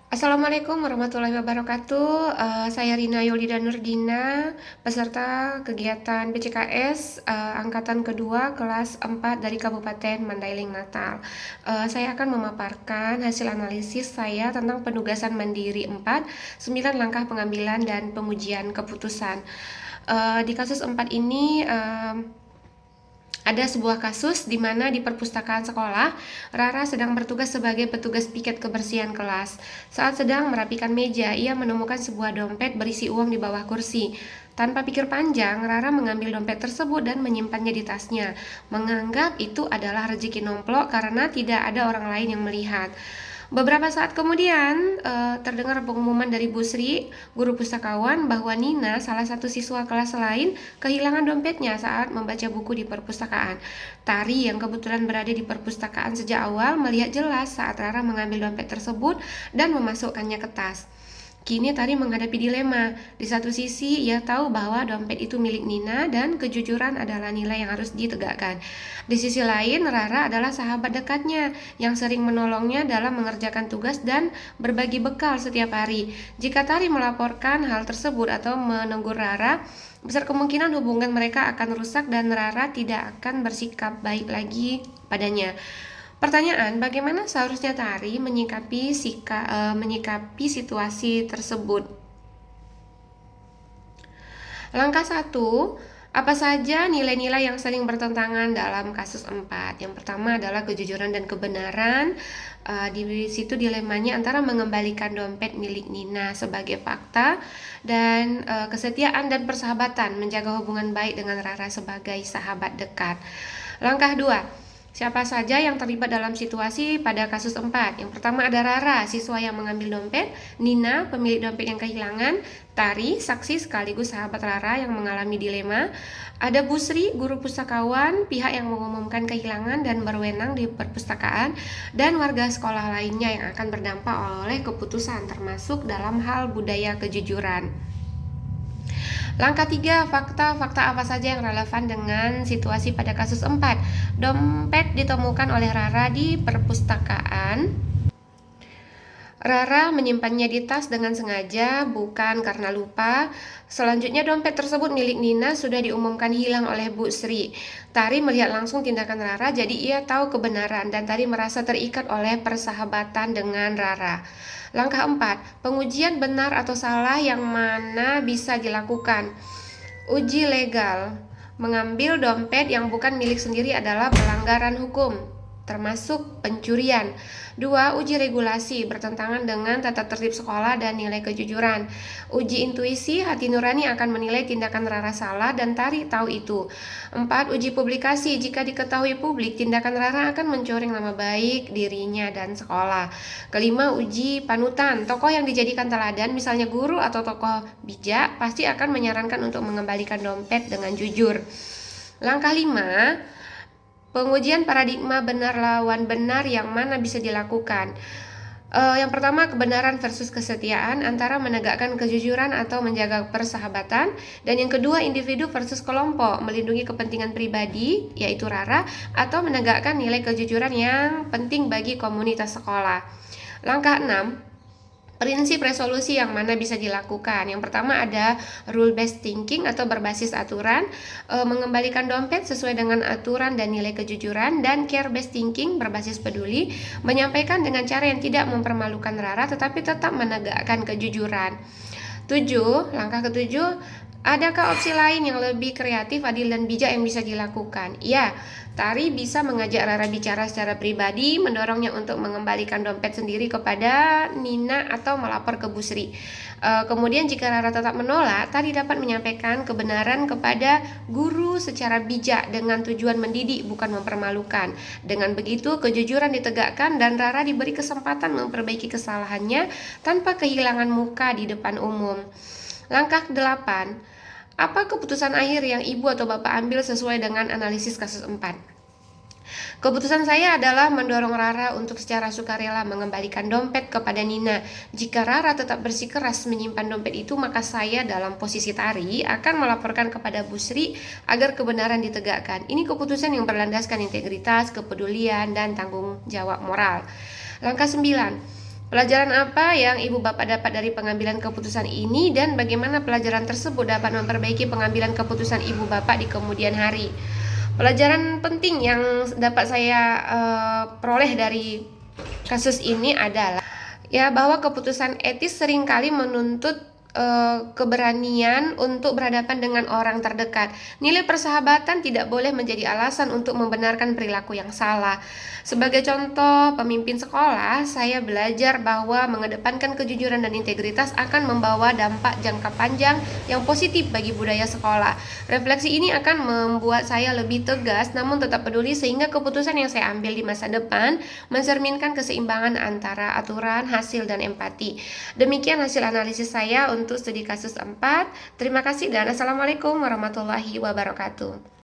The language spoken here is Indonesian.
Assalamualaikum warahmatullahi wabarakatuh. Saya Rina Yolida Nurdina, peserta kegiatan BCKS angkatan kedua kelas 4 dari Kabupaten Mandailing Natal. Saya akan memaparkan hasil analisis saya tentang penugasan mandiri 4, 9 langkah pengambilan dan pengujian keputusan. Di kasus 4 ini ada sebuah kasus di mana di perpustakaan sekolah, Rara sedang bertugas sebagai petugas piket kebersihan kelas. Saat sedang merapikan meja, ia menemukan sebuah dompet berisi uang di bawah kursi. Tanpa pikir panjang, Rara mengambil dompet tersebut dan menyimpannya di tasnya, menganggap itu adalah rezeki nomplok karena tidak ada orang lain yang melihat. Beberapa saat kemudian terdengar pengumuman dari Bu Sri, guru pustakawan, bahwa Nina, salah satu siswa kelas lain, kehilangan dompetnya saat membaca buku di perpustakaan. Tari yang kebetulan berada di perpustakaan sejak awal melihat jelas saat Rara mengambil dompet tersebut dan memasukkannya ke tas. Kini Tari menghadapi dilema. Di satu sisi, ia tahu bahwa dompet itu milik Nina dan kejujuran adalah nilai yang harus ditegakkan. Di sisi lain, Rara adalah sahabat dekatnya yang sering menolongnya dalam mengerjakan tugas dan berbagi bekal setiap hari. Jika Tari melaporkan hal tersebut atau menegur Rara, besar kemungkinan hubungan mereka akan rusak dan Rara tidak akan bersikap baik lagi padanya. Pertanyaan, bagaimana seharusnya Tari menyikapi situasi tersebut? Langkah 1, apa saja nilai-nilai yang sering bertentangan dalam kasus 4? Yang pertama adalah kejujuran dan kebenaran. Di situ dilemanya antara mengembalikan dompet milik Nina sebagai fakta dan kesetiaan dan persahabatan, menjaga hubungan baik dengan Rara sebagai sahabat dekat. Langkah 2, siapa saja yang terlibat dalam situasi pada kasus 4? Yang pertama ada Rara, siswa yang mengambil dompet, Nina, pemilik dompet yang kehilangan, Tari, saksi sekaligus sahabat Rara yang mengalami dilema, ada Bu Sri, guru pustakawan, pihak yang mengumumkan kehilangan dan berwenang di perpustakaan, dan warga sekolah lainnya yang akan berdampak oleh keputusan, termasuk dalam hal budaya kejujuran. Langkah 3, fakta-fakta apa saja yang relevan dengan situasi pada kasus 4? Dompet ditemukan oleh Rara di perpustakaan. Rara menyimpannya di tas dengan sengaja, bukan karena lupa. Selanjutnya, dompet tersebut milik Nina sudah diumumkan hilang oleh Bu Sri. Tari melihat langsung tindakan Rara, jadi ia tahu kebenaran dan Tari merasa terikat oleh persahabatan dengan Rara. Langkah 4, pengujian benar atau salah yang mana bisa dilakukan. Uji legal. Mengambil dompet yang bukan milik sendiri adalah pelanggaran hukum, termasuk pencurian. 2, uji regulasi bertentangan dengan tata tertib sekolah dan nilai kejujuran. Uji intuisi, hati nurani akan menilai tindakan Rara salah dan Tari tahu itu. 4, uji publikasi, jika diketahui publik, tindakan Rara akan mencoreng nama baik dirinya dan sekolah. Kelima, uji panutan, tokoh yang dijadikan teladan, misalnya guru atau tokoh bijak, pasti akan menyarankan untuk mengembalikan dompet dengan jujur. Langkah 5, pengujian paradigma benar lawan benar yang mana bisa dilakukan. Yang pertama, kebenaran versus kesetiaan, antara menegakkan kejujuran atau menjaga persahabatan. Dan yang kedua, individu versus kelompok, melindungi kepentingan pribadi, yaitu Rara, atau menegakkan nilai kejujuran yang penting bagi komunitas sekolah. Langkah 6, prinsip resolusi yang mana bisa dilakukan. Yang pertama ada rule based thinking atau berbasis aturan, mengembalikan dompet sesuai dengan aturan dan nilai kejujuran, dan care based thinking berbasis peduli, menyampaikan dengan cara yang tidak mempermalukan Rara tetapi tetap menegakkan kejujuran. 7, langkah ketujuh, adakah opsi lain yang lebih kreatif, adil, dan bijak yang bisa dilakukan? Ya, Tari bisa mengajak Rara bicara secara pribadi, mendorongnya untuk mengembalikan dompet sendiri kepada Nina atau melapor ke Bu Sri. Kemudian jika Rara tetap menolak, Tari dapat menyampaikan kebenaran kepada guru secara bijak dengan tujuan mendidik, bukan mempermalukan. Dengan begitu, kejujuran ditegakkan dan Rara diberi kesempatan memperbaiki kesalahannya tanpa kehilangan muka di depan umum. Langkah 8, apa keputusan akhir yang ibu atau bapak ambil sesuai dengan analisis kasus 4? Keputusan saya adalah mendorong Rara untuk secara sukarela mengembalikan dompet kepada Nina. Jika Rara tetap bersikeras menyimpan dompet itu, maka saya dalam posisi Tari akan melaporkan kepada Bu Sri agar kebenaran ditegakkan. Ini keputusan yang berlandaskan integritas, kepedulian, dan tanggung jawab moral. Langkah 9, Pelajaran apa yang ibu bapak dapat dari pengambilan keputusan ini dan bagaimana pelajaran tersebut dapat memperbaiki pengambilan keputusan ibu bapak di kemudian hari? Pelajaran penting yang dapat saya peroleh dari kasus ini adalah ya bahwa keputusan etis seringkali menuntut keberanian untuk berhadapan dengan orang terdekat. Nilai persahabatan tidak boleh menjadi alasan untuk membenarkan perilaku yang salah. Sebagai contoh, pemimpin sekolah, saya belajar bahwa mengedepankan kejujuran dan integritas akan membawa dampak jangka panjang yang positif bagi budaya sekolah. Refleksi ini akan membuat saya lebih tegas namun tetap peduli sehingga keputusan yang saya ambil di masa depan mencerminkan keseimbangan antara aturan, hasil, dan empati. Demikian hasil analisis saya untuk studi kasus 4. Terima kasih dan Assalamualaikum warahmatullahi wabarakatuh.